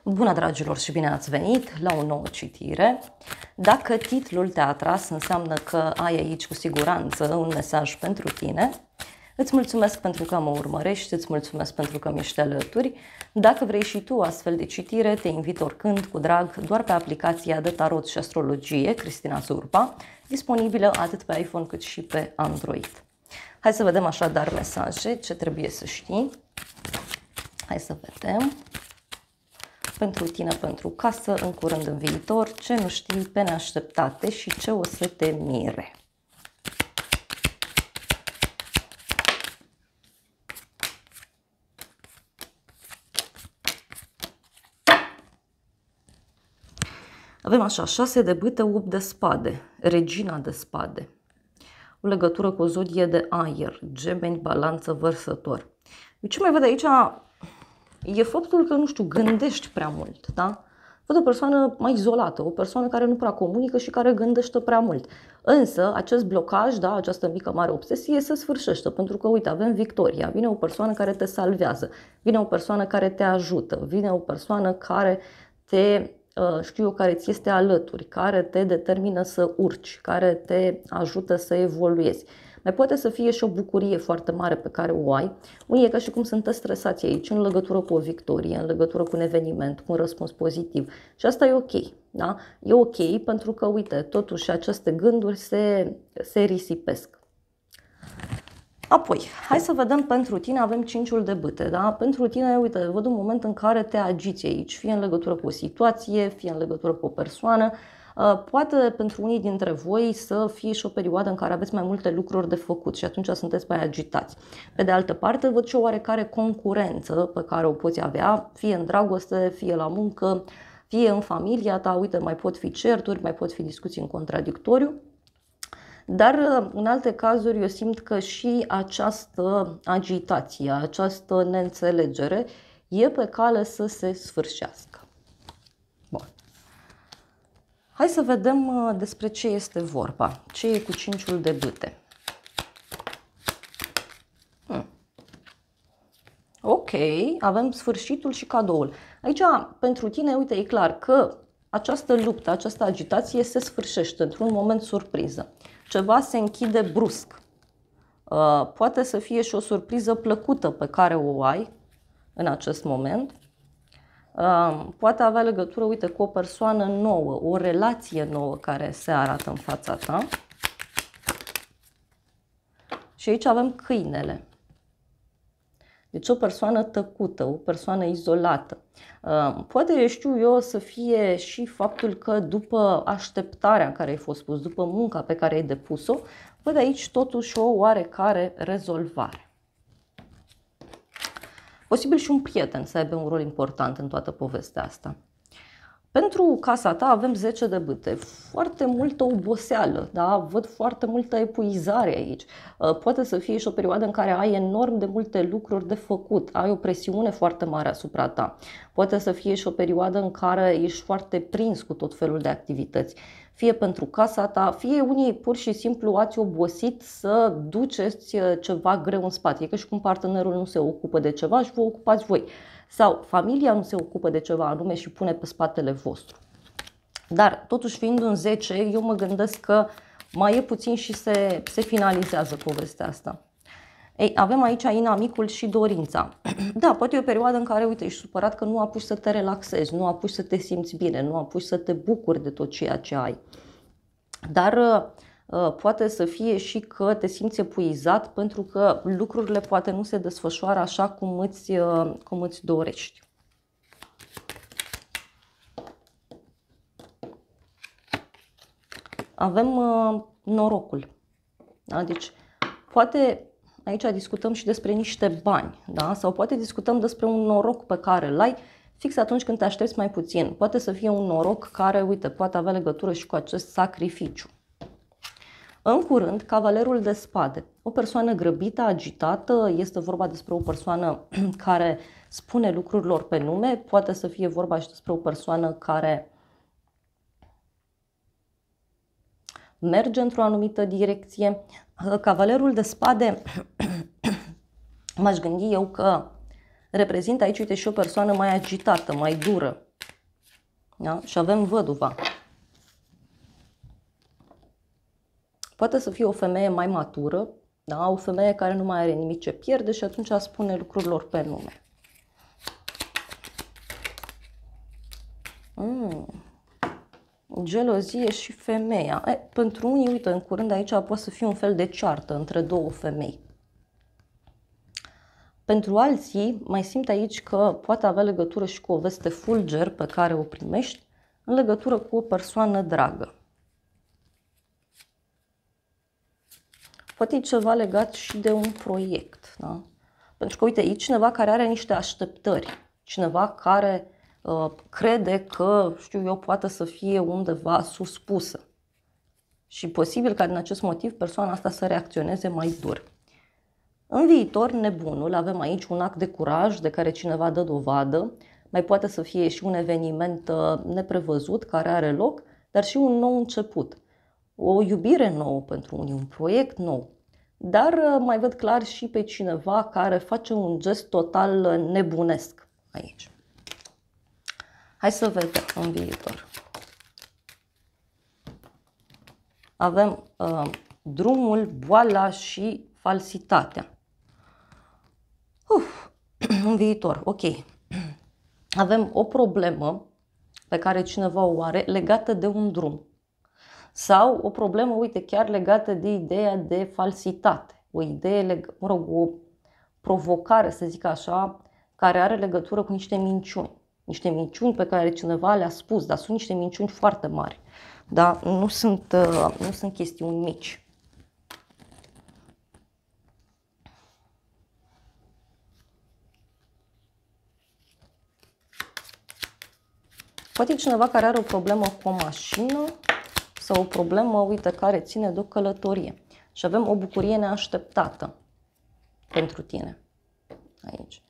Bună, dragilor, și bine ați venit la o nouă citire. Dacă titlul te-a atras, înseamnă că ai aici cu siguranță un mesaj pentru tine. Îți mulțumesc pentru că mă urmărești, îți mulțumesc pentru că mi-ești alături. Dacă vrei și tu astfel de citire, te invit oricând, cu drag, doar pe aplicația de tarot și astrologie, Cristina Zurba, disponibilă atât pe iPhone cât și pe Android. Hai să vedem așadar mesaje, ce trebuie să știi. Hai să vedem. Pentru tine, pentru casă, în curând, în viitor, ce nu știi pe neașteptate și ce o să te mire. Avem așa, 6 de bâte, 8 de spade, regina de spade. O legătură cu o zodie de aer, Gemeni, Balanță, Vărsător. Eu ce mai văd aici e faptul că, nu știu, gândești prea mult, da? Văd o persoană mai izolată, o persoană care nu prea comunică și care gândește prea mult. Însă, acest blocaj, da, această mică mare obsesie se sfârșește, pentru că, uite, avem victoria. Vine o persoană care te salvează, vine o persoană care te ajută, vine o persoană care te, știu eu, care ți este alături, care te determină să urci, care te ajută să evoluezi. Mai poate să fie și o bucurie foarte mare pe care o ai. Unii e ca și cum sunt stresați aici, în legătură cu o victorie, în legătură cu un eveniment, cu un răspuns pozitiv. Și asta e ok, da? E ok pentru că, uite, totuși aceste gânduri se risipesc. Apoi, hai să vedem pentru tine, avem 5-ul de bâte, da? Pentru tine, uite, văd un moment în care te agiți aici, fie în legătură cu o situație, fie în legătură cu o persoană. Poate pentru unii dintre voi să fie și o perioadă în care aveți mai multe lucruri de făcut și atunci sunteți mai agitați. Pe de altă parte, văd și o oarecare concurență pe care o poți avea, fie în dragoste, fie la muncă, fie în familia ta. Uite, mai pot fi certuri, mai pot fi discuții în contradictoriu. Dar în alte cazuri eu simt că și această agitație, această neînțelegere e pe cale să se sfârșească. Bun. Hai să vedem despre ce este vorba. Ce e cu 5-ul de bâte? Ok, avem sfârșitul și cadoul. Aici, pentru tine, uite, e clar că această luptă, această agitație se sfârșește într-un moment surpriză. Ceva se închide brusc. Poate să fie și o surpriză plăcută pe care o ai în acest moment. Poate avea legătură, uite, cu o persoană nouă, o relație nouă care se arată în fața ta. Și aici avem câinele. Deci o persoană tăcută, o persoană izolată. Poate, știu eu, să fie și faptul că după așteptarea care ai fost pus, după munca pe care ai depus-o, văd aici totuși o oarecare rezolvare. Posibil și un prieten să aibă un rol important în toată povestea asta. Pentru casa ta avem 10 de bâte, foarte multă oboseală, da? Văd foarte multă epuizare aici. Poate să fie și o perioadă în care ai enorm de multe lucruri de făcut, ai o presiune foarte mare asupra ta. Poate să fie și o perioadă în care ești foarte prins cu tot felul de activități, fie pentru casa ta, fie unii pur și simplu ați obosit să duceți ceva greu în spate. E ca și cum partenerul nu se ocupă de ceva și vă ocupați voi. Sau familia nu se ocupă de ceva anume și pune pe spatele vostru. Dar, totuși, fiind un 10, eu mă gândesc că mai e puțin și se finalizează povestea asta. Ei, avem aici inamicul și dorința. Da, poate e o perioadă în care, uite, ești supărat că nu apuci să te relaxezi, nu apuci să te simți bine, nu apuci să te bucuri de tot ceea ce ai. Dar poate să fie și că te simți epuizat pentru că lucrurile poate nu se desfășoară așa cum îți dorești. Avem norocul. Da? Deci, poate aici discutăm și despre niște bani, da? Sau poate discutăm despre un noroc pe care îl ai fix atunci când te aștepți mai puțin. Poate să fie un noroc care, uite, poate avea legătură și cu acest sacrificiu. În curând, cavalerul de spade. O persoană grăbită, agitată, este vorba despre o persoană care spune lucrurilor pe nume, poate să fie vorba și despre o persoană care merge într-o anumită direcție. Cavalerul de spade, m-aș gândi eu că reprezintă aici, uite, și o persoană mai agitată, mai dură, Da? Și avem văduva. Poate să fie o femeie mai matură, da? O femeie care nu mai are nimic ce pierde și atunci spune lucrurilor pe nume. Gelozie și femeia. Pentru unii, uite, în curând aici poate să fie un fel de ceartă între două femei. Pentru alții, mai simt aici că poate avea legătură și cu o veste fulger pe care o primești în legătură cu o persoană dragă. Poate e ceva legat și de un proiect. Da? Pentru că, uite, e cineva care are niște așteptări. Cineva care crede că, știu eu, poate să fie undeva suspusă. Și posibil ca din acest motiv persoana asta să reacționeze mai dur. În viitor, nebunul, avem aici un act de curaj de care cineva dă dovadă. Mai poate să fie și un eveniment neprevăzut care are loc, dar și un nou început. O iubire nouă pentru unii, un proiect nou. Dar mai văd clar și pe cineva care face un gest total nebunesc aici. Hai să vedem în viitor. Avem drumul, boala și falsitatea. În viitor, ok. Avem o problemă pe care cineva o are legată de un drum. Sau o problemă, uite, chiar legată de ideea de falsitate. O idee, o provocare, să zic așa, care are legătură cu niște minciuni. Niște minciuni pe care cineva le-a spus, dar sunt niște minciuni foarte mari. Da? Nu sunt chestiuni mici. Poate e cineva care are o problemă cu o mașină sau o problemă, uite, care ține de o călătorie. Și avem o bucurie neașteptată pentru tine aici.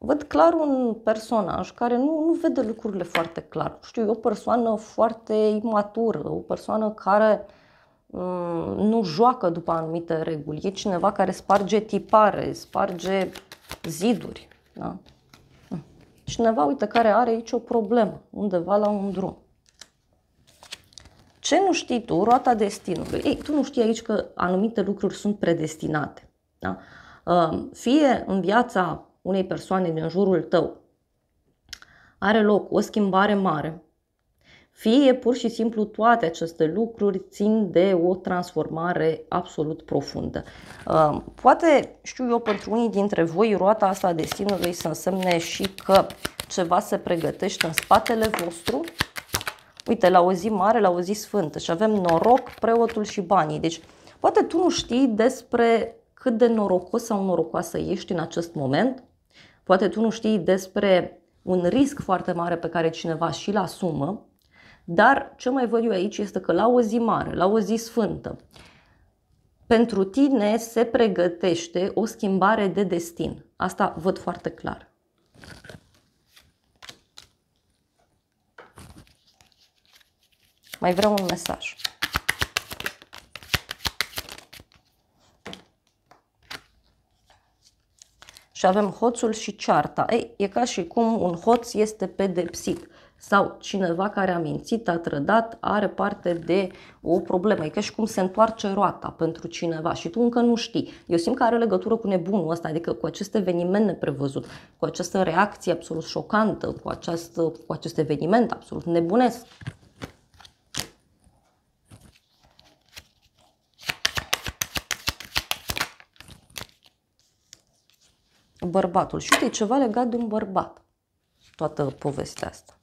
Văd clar un personaj care nu vede lucrurile foarte clar. Știu, e o persoană foarte imatură, o persoană care nu joacă după anumite reguli. E cineva care sparge tipare, sparge ziduri. Da? Cineva, uite, care are aici o problemă, undeva la un drum. Ce nu știi tu? Roata destinului. Ei, tu nu știi aici că anumite lucruri sunt predestinate. Da? Fie în viața unei persoane din jurul tău are loc o schimbare mare, fie pur și simplu toate aceste lucruri țin de o transformare absolut profundă. Poate, știu eu, pentru unii dintre voi, roata asta a destinului să însemne și că ceva se pregătește în spatele vostru. Uite, la o zi mare, la o zi sfântă și avem noroc, preotul și banii. Deci, poate tu nu știi despre cât de norocos sau norocoasă ești în acest moment. Poate tu nu știi despre un risc foarte mare pe care cineva și-l asumă. Dar ce mai văd eu aici este că la o zi mare, la o zi sfântă, pentru tine se pregătește o schimbare de destin. Asta văd foarte clar. Mai vreau un mesaj. Și avem hoțul și cearta. Ei, e ca și cum un hoț este pedepsit. Sau cineva care a mințit, a trădat, are parte de o problemă. E ca și cum se întoarce roata pentru cineva și tu încă nu știi. Eu simt că are legătură cu nebunul ăsta, adică cu acest eveniment neprevăzut, cu această reacție absolut șocantă, cu acest eveniment absolut nebunesc. Bărbatul. Și uite, e ceva legat de un bărbat. Toată povestea asta.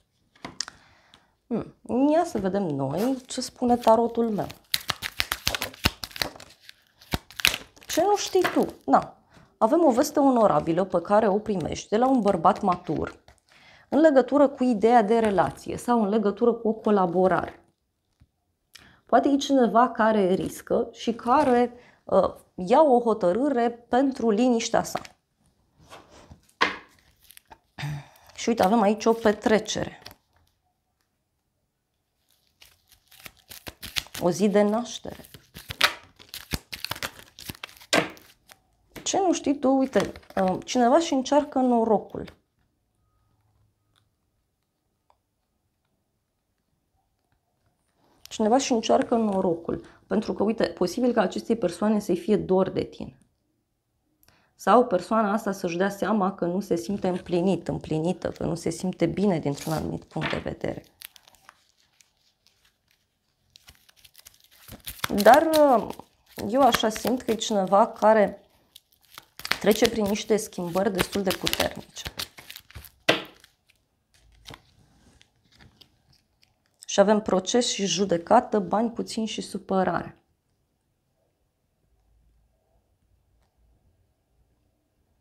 Ia să vedem noi ce spune tarotul meu. Ce nu știi tu? Da. Avem o veste onorabilă pe care o primești de la un bărbat matur în legătură cu ideea de relație sau în legătură cu o colaborare. Poate e cineva care riscă și care ia o hotărâre pentru liniștea sa. Și uite, avem aici o petrecere. O zi de naștere. Ce nu știi tu? Uite, cineva și încearcă norocul. Cineva și încearcă norocul, pentru că, uite, posibil ca acestei persoane să-i fie dor de tine. Sau persoana asta să-și dea seama că nu se simte împlinită, că nu se simte bine dintr-un anumit punct de vedere. Dar eu așa simt că e cineva care trece prin niște schimbări destul de puternice. Și avem proces și judecată, bani puțini și supărare.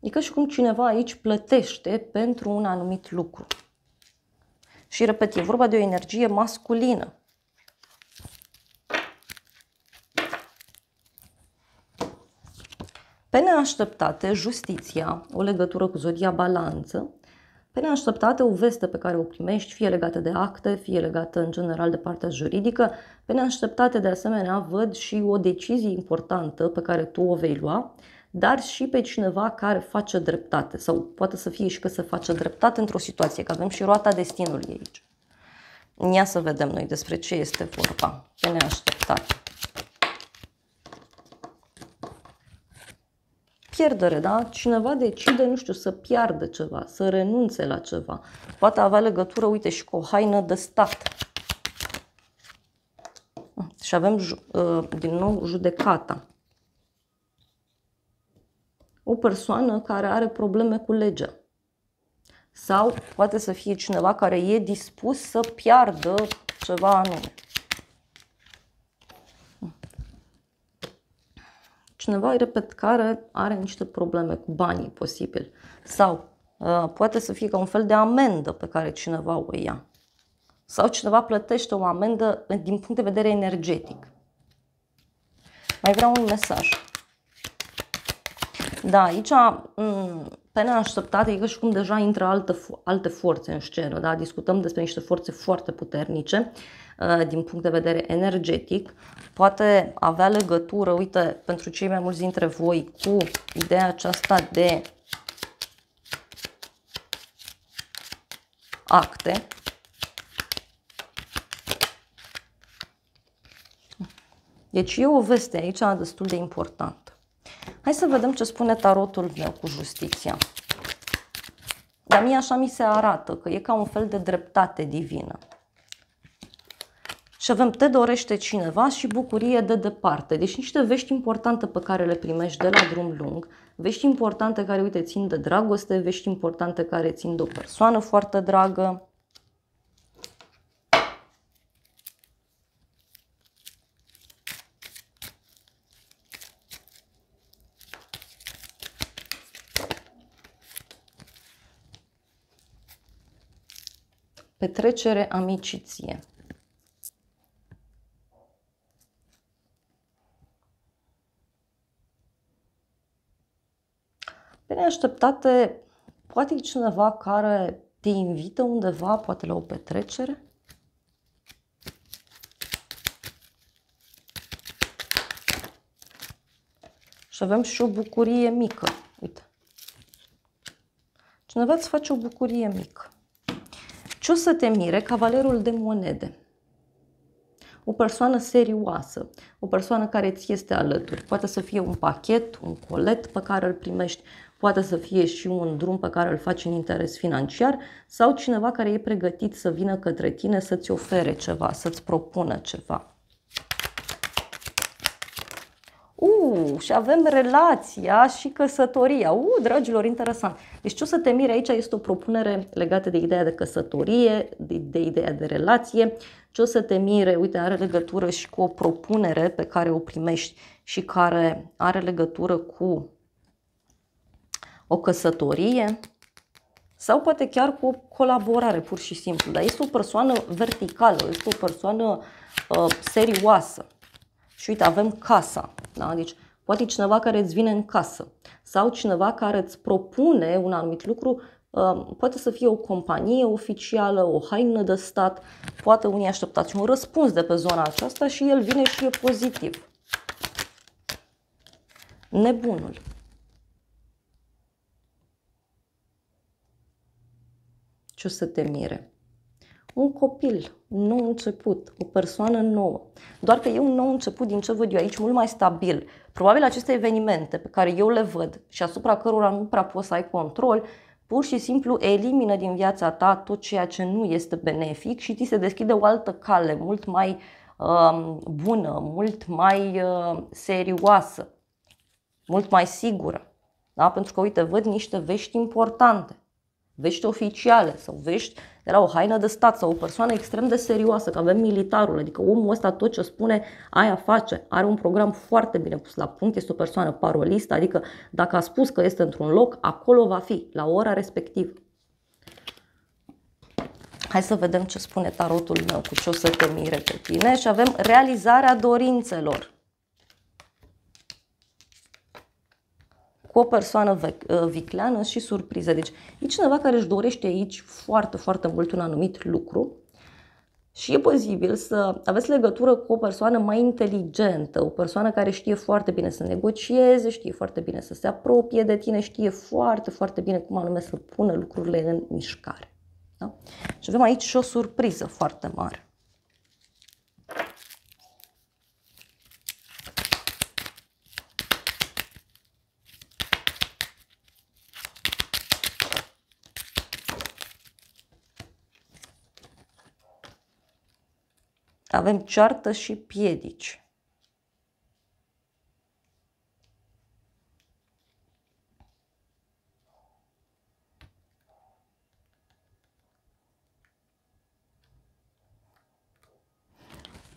E ca și cum cineva aici plătește pentru un anumit lucru. Și repet, e vorba de o energie masculină. Pe neașteptate, justiția, o legătură cu zodia balanță, pe neașteptate o veste pe care o primești, fie legată de acte, fie legată în general de partea juridică, pe neașteptate de asemenea văd și o decizie importantă pe care tu o vei lua, dar și pe cineva care face dreptate, sau poate să fie și că se face dreptate într-o situație, că avem și roata destinului aici. Ia să vedem noi despre ce este vorba, pe neașteptate. Pierdere, da? Cineva decide, nu știu, să piardă ceva, să renunțe la ceva. Poate avea legătură, uite, și cu o haină de stat. Și avem, din nou, judecata. O persoană care are probleme cu legea. Sau poate să fie cineva care e dispus să piardă ceva anume. Cineva, repet, care are niște probleme cu banii, posibil. Sau poate să fie ca un fel de amendă pe care cineva o ia. Sau cineva plătește o amendă din punct de vedere energetic. Mai vreau un mesaj. Da, aici, pe neașteptate, e ca și cum deja intră alte forțe în scenă. Da? Discutăm despre niște forțe foarte puternice din punct de vedere energetic. Poate avea legătură, uite, pentru cei mai mulți dintre voi, cu ideea aceasta de acte. Deci e o veste aici destul de importantă. Hai să vedem ce spune tarotul meu cu justiția. Dar mie așa mi se arată, că e ca un fel de dreptate divină. Și avem te dorește cineva și bucurie de departe. Deci niște vești importante pe care le primești de la drum lung, vești importante care, uite, țin de dragoste, vești importante care țin de o persoană foarte dragă. Petrecere, amiciție. Pe neașteptate, poate e cineva care te invită undeva, poate la o petrecere. Și avem și o bucurie mică. Uite. Cineva îți face o bucurie mică. Ce o să te mire? Cavalerul de monede. O persoană serioasă, o persoană care ți este alături. Poate să fie un pachet, un colet pe care îl primești, poate să fie și un drum pe care îl faci în interes financiar sau cineva care e pregătit să vină către tine să-ți ofere ceva, să-ți propună ceva. Și avem relația și căsătoria. Dragilor, interesant. Deci ce o să te miri aici este o propunere legată de ideea de căsătorie, de ideea de relație. Ce o să te mire, uite, are legătură și cu o propunere pe care o primești și care are legătură cu o căsătorie sau poate chiar cu o colaborare, pur și simplu. Dar este o persoană verticală, este o persoană serioasă. Și uite, avem casa, da? Deci poate cineva care îți vine în casă sau cineva care îți propune un anumit lucru, poate să fie o companie oficială, o haină de stat, poate unii așteptați un răspuns de pe zona aceasta și el vine și e pozitiv. Nebunul. Ce o să te mire? un copil, un nou început, o persoană nouă. Doar că e un nou început, din ce văd eu aici, mult mai stabil. Probabil aceste evenimente pe care eu le văd și asupra cărora nu prea poți să ai control, pur și simplu elimină din viața ta tot ceea ce nu este benefic și ți se deschide o altă cale, mult mai bună, mult mai serioasă, mult mai sigură. Da? Pentru că, uite, văd niște vești importante, vești oficiale sau vești de la o haină de stat sau o persoană extrem de serioasă, că avem militarul, adică omul ăsta tot ce spune, aia face, are un program foarte bine pus la punct, este o persoană parolistă, adică dacă a spus că este într-un loc, acolo va fi, la ora respectivă. Hai să vedem ce spune tarotul meu, cu ce o să te mire pe tine. Și avem realizarea dorințelor. Cu o persoană vicleană și surpriză. Deci e cineva care își dorește aici foarte, foarte mult un anumit lucru și e posibil să aveți legătură cu o persoană mai inteligentă, o persoană care știe foarte bine să negocieze, știe foarte bine să se apropie de tine, știe foarte, foarte bine cum anume să pună lucrurile în mișcare. Da? Și avem aici și o surpriză foarte mare. Avem ceartă și piedici.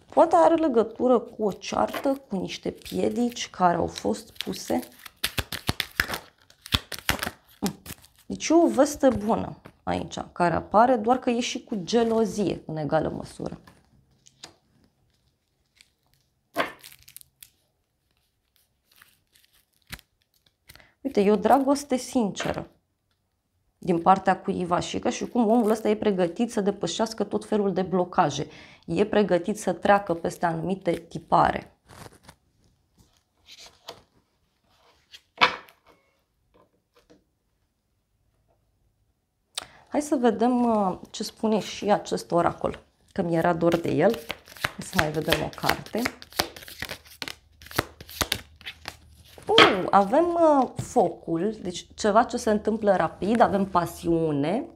Poate are legătură cu o ceartă, cu niște piedici care au fost puse. Deci e o veste bună aici, care apare, doar că e și cu gelozie în egală măsură. Uite, e o dragoste sinceră din partea cuiva și că și cum omul ăsta e pregătit să depășească tot felul de blocaje. E pregătit să treacă peste anumite tipare. Hai să vedem ce spune și acest oracol, că mi era dor de el. Hai să mai vedem o carte. Avem focul, deci ceva ce se întâmplă rapid, avem pasiune,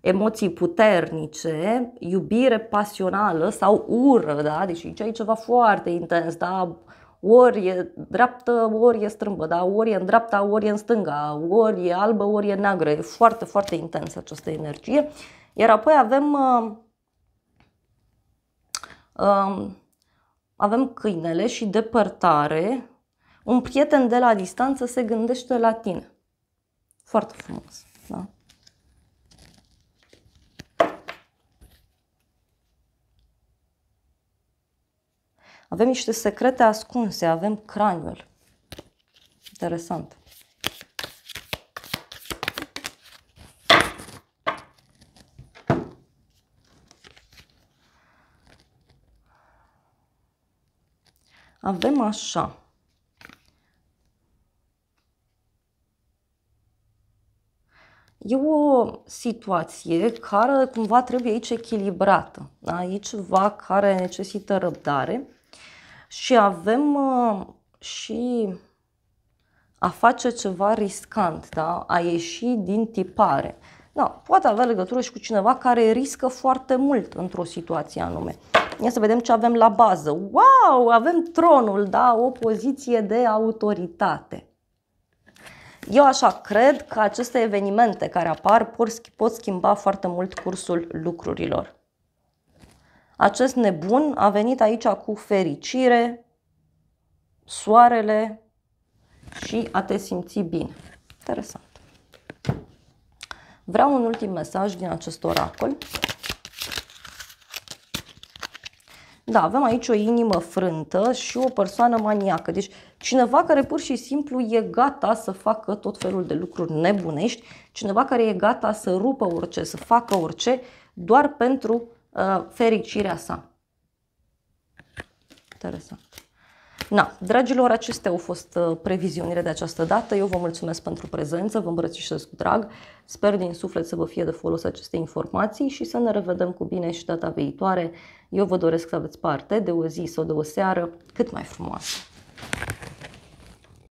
emoții puternice, iubire pasională sau ură, da? Deci aici e ceva foarte intens, da? Ori e dreaptă, ori e strâmbă, da? Ori e în dreapta, ori e în stânga, ori e albă, ori e neagră. E foarte, foarte intensă această energie. Iar apoi avem câinele și depărtare. Un prieten de la distanță se gândește la tine. Foarte frumos, da? Avem niște secrete ascunse, avem craniul. Interesant. Avem așa. E o situație care cumva trebuie aici echilibrată. Da? E ceva care necesită răbdare și avem și a face ceva riscant, da? A ieși din tipare. Da, poate avea legătură și cu cineva care riscă foarte mult într-o situație anume. Ia să vedem ce avem la bază. Wow, avem tronul, da? O poziție de autoritate. Eu așa cred că aceste evenimente care apar pot schimba foarte mult cursul lucrurilor. Acest nebun a venit aici cu fericire, soarele și a te simți bine. Interesant. Vreau un ultim mesaj din acest oracol. Da, avem aici o inimă frântă și o persoană maniacă. Deci cineva care pur și simplu e gata să facă tot felul de lucruri nebunești, cineva care e gata să rupă orice, să facă orice, doar pentru fericirea sa. Interesant. Na, dragilor, acestea au fost previziunile de această dată. Eu vă mulțumesc pentru prezență, vă îmbrățișez cu drag. Sper din suflet să vă fie de folos aceste informații și să ne revedem cu bine și data viitoare. Eu vă doresc să aveți parte de o zi sau de o seară cât mai frumoasă.